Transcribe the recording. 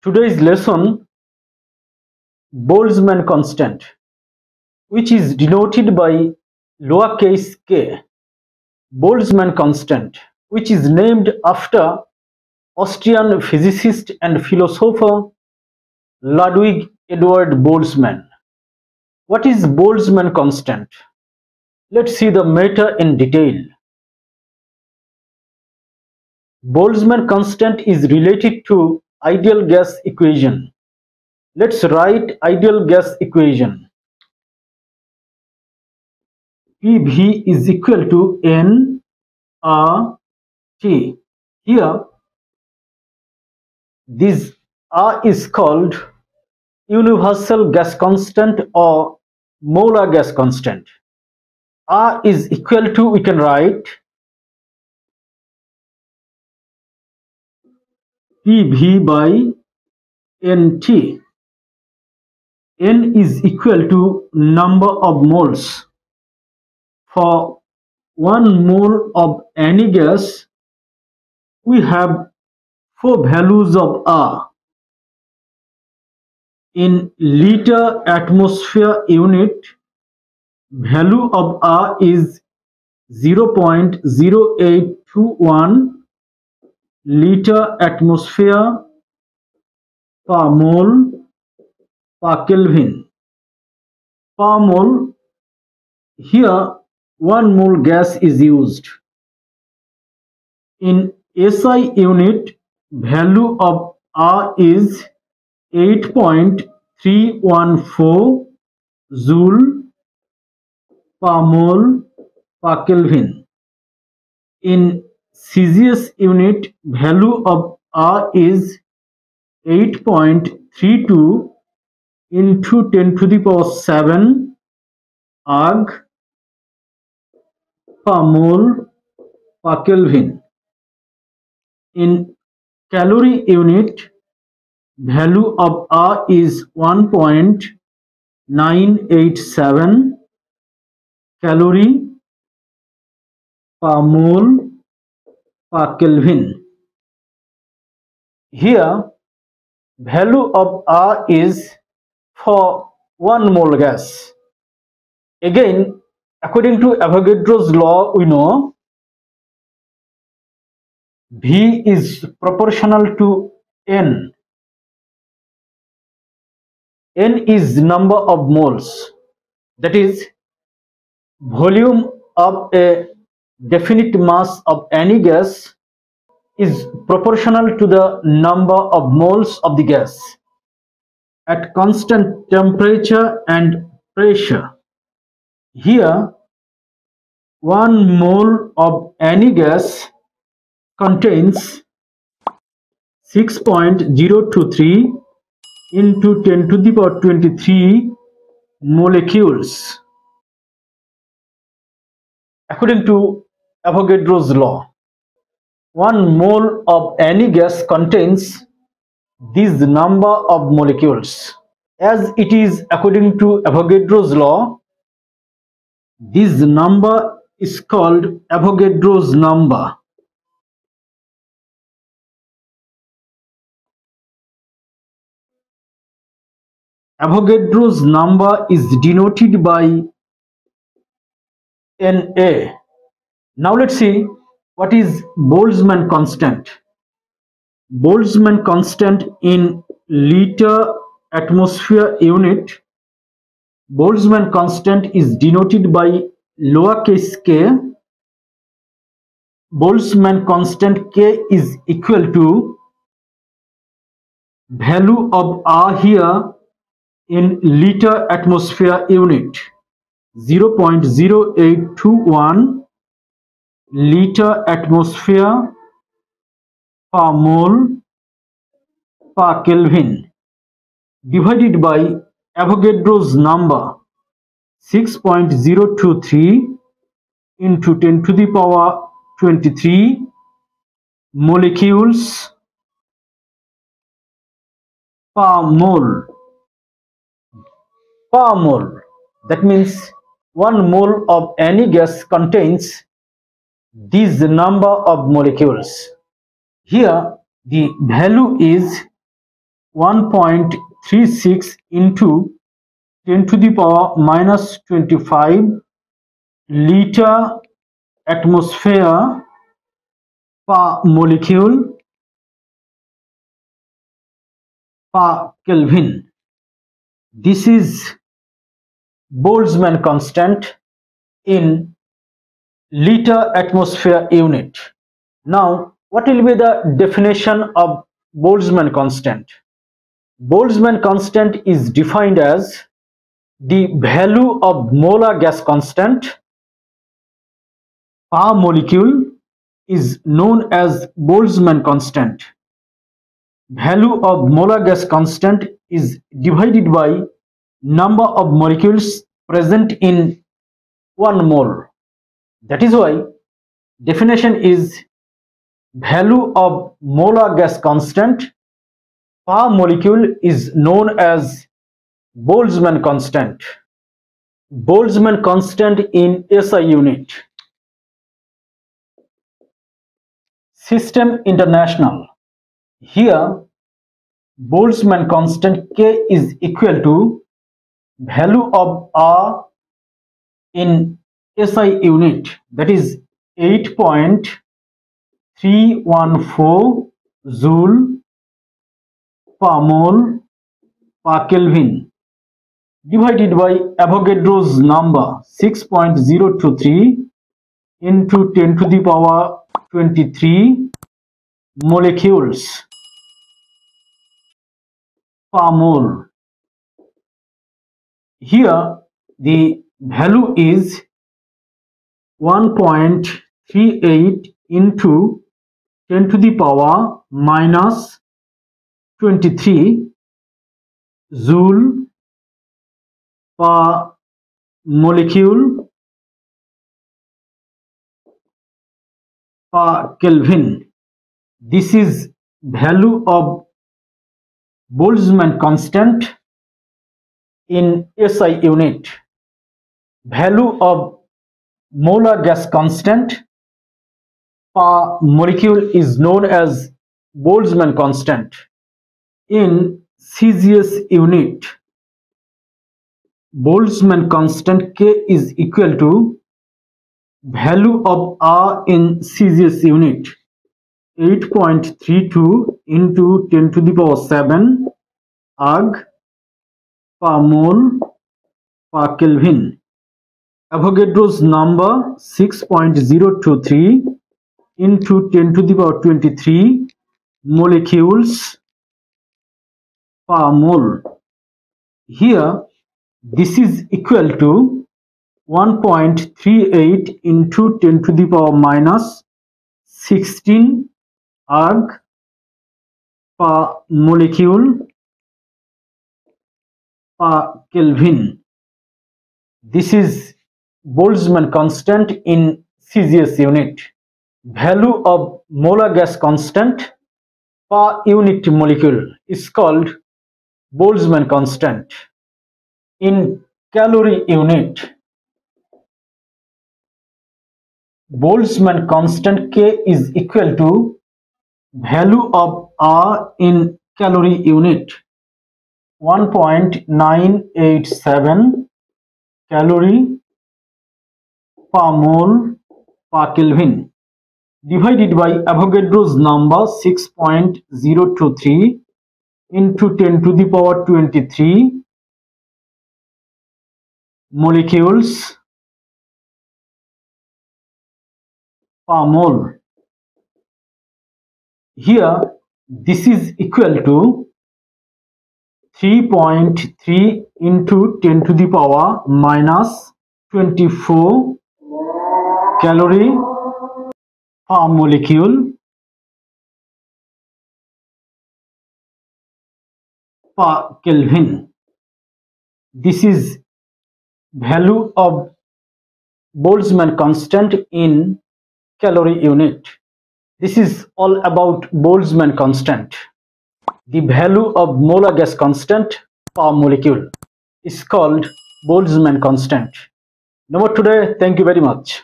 Today's lesson, Boltzmann constant, which is denoted by lowercase k. Boltzmann constant, which is named after Austrian physicist and philosopher Ludwig Eduard Boltzmann. What is Boltzmann constant? Let's see the matter in detail. Boltzmann constant is related to ideal gas equation. Let's write ideal gas equation. PV is equal to N R T. Here, this R is called universal gas constant or molar gas constant. R is equal to, we can write PV by NT. N is equal to number of moles. For 1 mole of any gas, we have 4 values of R. In liter atmosphere unit, value of R is 0.0821 liter atmosphere per mole per Kelvin. Per mole, here 1 mole gas is used. In SI unit, value of R is 8.314 joule per mole per Kelvin. In CGS unit, value of R is 8.32 into 10 to the power 7 arg per mole per Kelvin. In calorie unit, value of R is 1.987 calorie per mole per Kelvin. Here, value of R is for 1 mole gas. Again, according to Avogadro's law, we know V is proportional to N. N is number of moles, that is, volume of a definite mass of any gas is proportional to the number of moles of the gas at constant temperature and pressure. Here, 1 mole of any gas contains 6.023 into 10 to the power 23 molecules. According to Avogadro's law, 1 mole of any gas contains this number of molecules. As it is according to Avogadro's law, this number is called Avogadro's number. Avogadro's number is denoted by Na. Now let's see what is Boltzmann constant. Boltzmann constant in liter atmosphere unit. Boltzmann constant is denoted by lowercase k. Boltzmann constant k is equal to value of R here in liter atmosphere unit, 0.0821 liter atmosphere per mole per Kelvin, divided by Avogadro's number 6.023 into 10 to the power 23 molecules per mole. Per mole, that means 1 mole of any gas contains this number of molecules. Here the value is 1.36 into 10 to the power minus 25 liter atmosphere per molecule per Kelvin. This is Boltzmann constant in liter atmosphere unit. Now, what will be the definition of Boltzmann constant? Boltzmann constant is defined as the value of molar gas constant per molecule is known as Boltzmann constant. Value of molar gas constant is divided by number of molecules present in 1 mole. That is why definition is value of molar gas constant per molecule is known as Boltzmann constant. Boltzmann constant in SI unit. System International. Here Boltzmann constant K is equal to value of R in SI unit, that is 8.314 joule per mole per Kelvin divided by Avogadro's number 6.023 into 10 to the power 23 molecules per mole. Here the value is 1.38 into 10 to the power minus 23 joule per molecule per Kelvin. This is value of Boltzmann constant in SI unit. Value of molar gas constant per molecule is known as Boltzmann constant in CGS unit. Boltzmann constant K is equal to value of R in CGS unit 8.32 into 10 to the power 7 arg per mole per Kelvin. Avogadro's number 6.023 into 10 to the power 23 molecules per mole. Here this is equal to 1.38 into 10 to the power minus 16 arg per molecule per Kelvin. This is Boltzmann constant in CGS unit. Value of molar gas constant per unit molecule is called Boltzmann constant. In calorie unit, Boltzmann constant K is equal to value of R in calorie unit 1.987 calorie per mole per Kelvin divided by Avogadro's number 6.023 into 10 to the power 23 molecules per mole. Here this is equal to 3.3 into 10 to the power minus 24 calorie per molecule per Kelvin. This is value of Boltzmann constant in calorie unit. This is all about Boltzmann constant. The value of molar gas constant per molecule is called Boltzmann constant. No more today. Thank you very much.